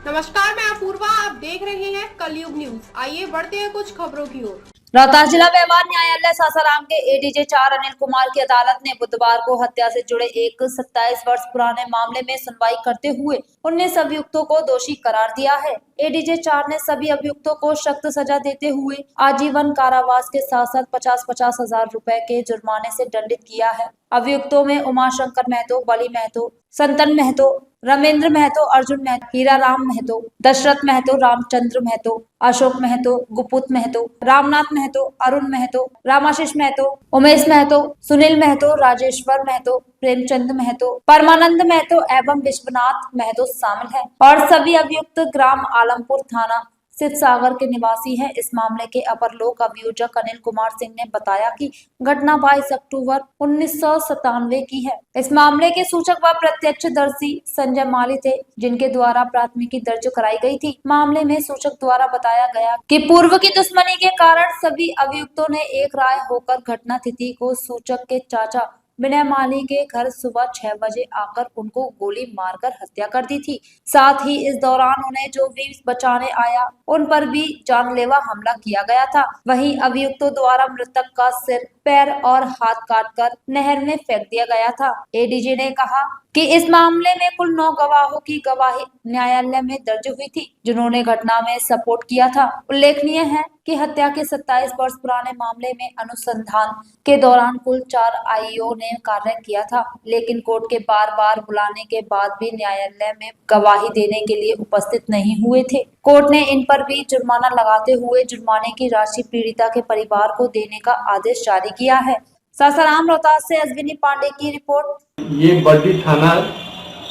नमस्कार, मैं अपूर्वा। आप देख रहे हैं कलयुग न्यूज। आइए बढ़ते हैं कुछ खबरों की ओर। रोहतास जिला व्यवहार न्यायालय सासाराम के एडीजे 4 अनिल कुमार की अदालत ने बुधवार को हत्या से जुड़े एक 27 वर्ष पुराने मामले में सुनवाई करते हुए 19 अभियुक्तों को दोषी करार दिया है। एडीजे 4 ने सभी अभियुक्तों को सख्त सजा देते हुए आजीवन कारावास के साथ साथ 50-50 हजार रुपए के जुर्माने से दंडित किया है। अभियुक्तों में उमाशंकर महतो, बली महतो, संतन महतो, रमेंद्र महतो, अर्जुन महतो, हीरा राम महतो, दशरथ महतो, रामचंद्र महतो, अशोक महतो, गुपुत महतो, रामनाथ महतो, अरुण महतो, रामाशीष महतो, उमेश महतो, सुनील महतो, राजेश्वर महतो, प्रेमचंद महतो, परमानंद महतो एवं विश्वनाथ महतो शामिल है और सभी अभियुक्त ग्राम आलमपुर थाना सिद्ध सागर के निवासी हैं। इस मामले के अपर लोक अभियोजक अनिल कुमार सिंह ने बताया कि घटना 22 अक्टूबर 1997 की है। इस मामले के सूचक व प्रत्यक्षदर्शी संजय माली थे, जिनके द्वारा प्राथमिकी दर्ज कराई गई थी। मामले में सूचक द्वारा बताया गया कि पूर्व की दुश्मनी के कारण सभी अभियुक्तों ने एक राय होकर घटना तिथि को सूचक के चाचा विनय माली के घर सुबह 6 बजे आकर उनको गोली मारकर हत्या कर दी थी। साथ ही इस दौरान उन्हें जो भी बचाने आया उन पर भी जानलेवा हमला किया गया था। वहीं अभियुक्तों द्वारा मृतक का सिर, पैर और हाथ काटकर नहर में फेंक दिया गया था। एडीजे ने कहा कि इस मामले में कुल 9 गवाहों की गवाही न्यायालय में दर्ज हुई थी, जिन्होंने घटना में सपोर्ट किया था। उल्लेखनीय है कि हत्या के 27 वर्ष पुराने मामले में अनुसंधान के दौरान कुल 4 आईओ ने कार्य किया था, लेकिन कोर्ट के बार बुलाने के बाद भी न्यायालय में गवाही देने के लिए उपस्थित नहीं हुए थे। कोर्ट ने इन पर भी जुर्माना लगाते हुए जुर्माने की राशि पीड़िता के परिवार को देने का आदेश जारी किया है। सासाराम रोहतास से अश्विनी पांडे की रिपोर्ट। ये बड्डी थाना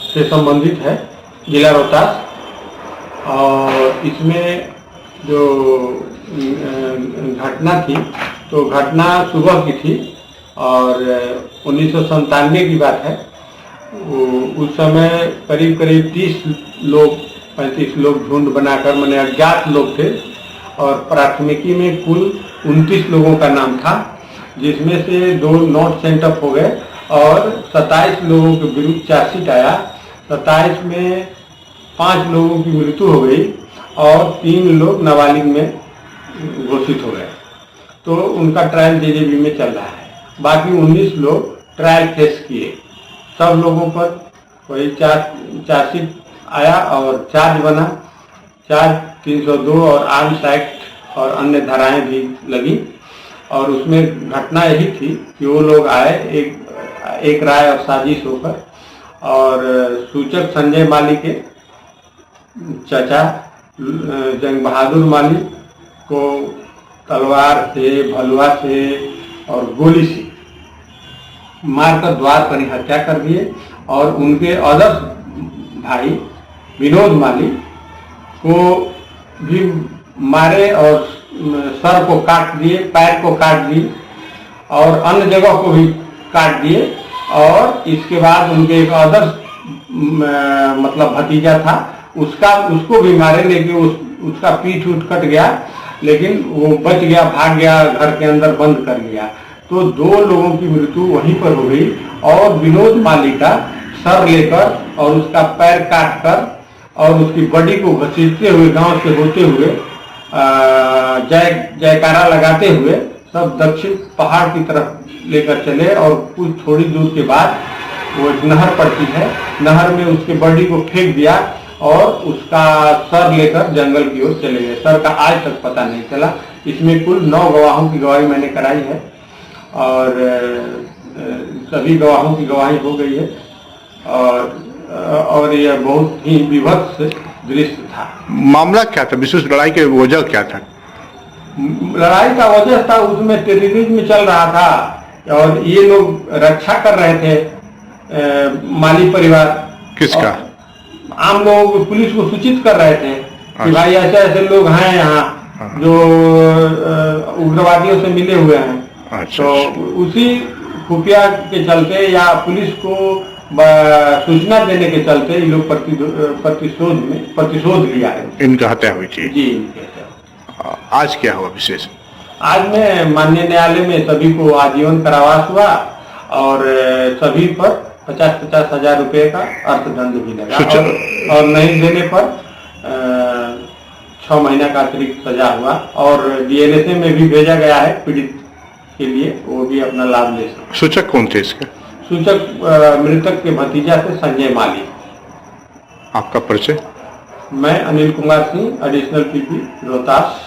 से संबंधित है, जिला रोहतास, और इसमें जो घटना थी तो घटना सुबह की थी और 1997 की बात है। उस समय करीब 30 लोग 35 लोग झुंड बनाकर मैंने अज्ञात लोग थे और प्राथमिकी में कुल 29 लोगों का नाम था, जिसमें से 2 नोट सेंटअप हो गए और 27 लोगों के विरुद्ध चार्जशीट आया। 27 में 5 लोगों की मृत्यु हो गई और 3 लोग नाबालिग में घोषित हो गए, तो उनका ट्रायल जेजेबी में चल रहा है। बाकी 19 लोग ट्रायल फेस किए। सब लोगों पर वही चार्जशीट आया और चार्ज बना। चार्ज 302 और आर्म्स एक्ट और अन्य धाराएं भी लगी और उसमें घटना यही थी कि वो लोग आए एक राय और साजिश होकर और सूचक संजय माली के चाचा जंग बहादुर माली को तलवार से, भलुआ से और गोली से मारकर द्वार पर ही हत्या कर दिए और उनके अदर भाई विनोद माली को भी मारे और सर को काट दिए, पैर को काट दिए और अन्य जगह को भी काट दिए। और इसके बाद उनके एक अदर मतलब भतीजा था, उसको भी मारे, लेकिन उसका पीठ उठ कट गया, लेकिन वो बच गया, भाग गया, घर के अंदर बंद कर लिया। तो 2 लोगों की मृत्यु वहीं पर हो गई और विनोद माली का सर लेकर और उसका पैर काट कर और उसकी बॉडी को घसीटते हुए गांव से होते हुए जयकारा लगाते हुए सब दक्षिण पहाड़ की तरफ लेकर चले और कुछ थोड़ी दूर के बाद वो एक नहर पड़ती है, नहर में उसके बॉडी को फेंक दिया और उसका सर लेकर जंगल की ओर चले गए। सर का आज तक पता नहीं चला। इसमें कुल 9 गवाहों की गवाही मैंने कराई है और सभी गवाहों की गवाही हो गई है और यह बहुत ही विभत्स दृश्य था। मामला क्या था? विशेष लड़ाई की वजह क्या था? लड़ाई का वजह था उसमें टेररिज्म चल रहा था और ये लोग रक्षा कर रहे थे माली परिवार। किसका? आम लोग पुलिस को सूचित कर रहे थे कि भाई ऐसे ऐसे लोग हैं यहाँ जो उग्रवादियों से मिले हुए हैं। तो उसी खुफिया के चलते या पुलिस को सूचना देने के चलते ये लोग प्रतिशोध लिया है। इनका हत्या हुई थी जी। आज क्या हुआ विशेष? आज में माननीय न्यायालय में सभी को आजीवन कारावास हुआ और सभी पर 50-50 हजार रुपए का अर्थदंड भी लगा और नहीं देने पर 6 महीना का अतिरिक्त सजा हुआ और डीएनएसए में भी भेजा गया है पीड़ित के लिए, वो भी अपना लाभ ले सकते। सूचक कौन थे इसके? सूचक मृतक के भतीजा थे संजय माली। आपका परिचय? मैं अनिल कुमार सिंह, एडिशनल पीपी रोहतास।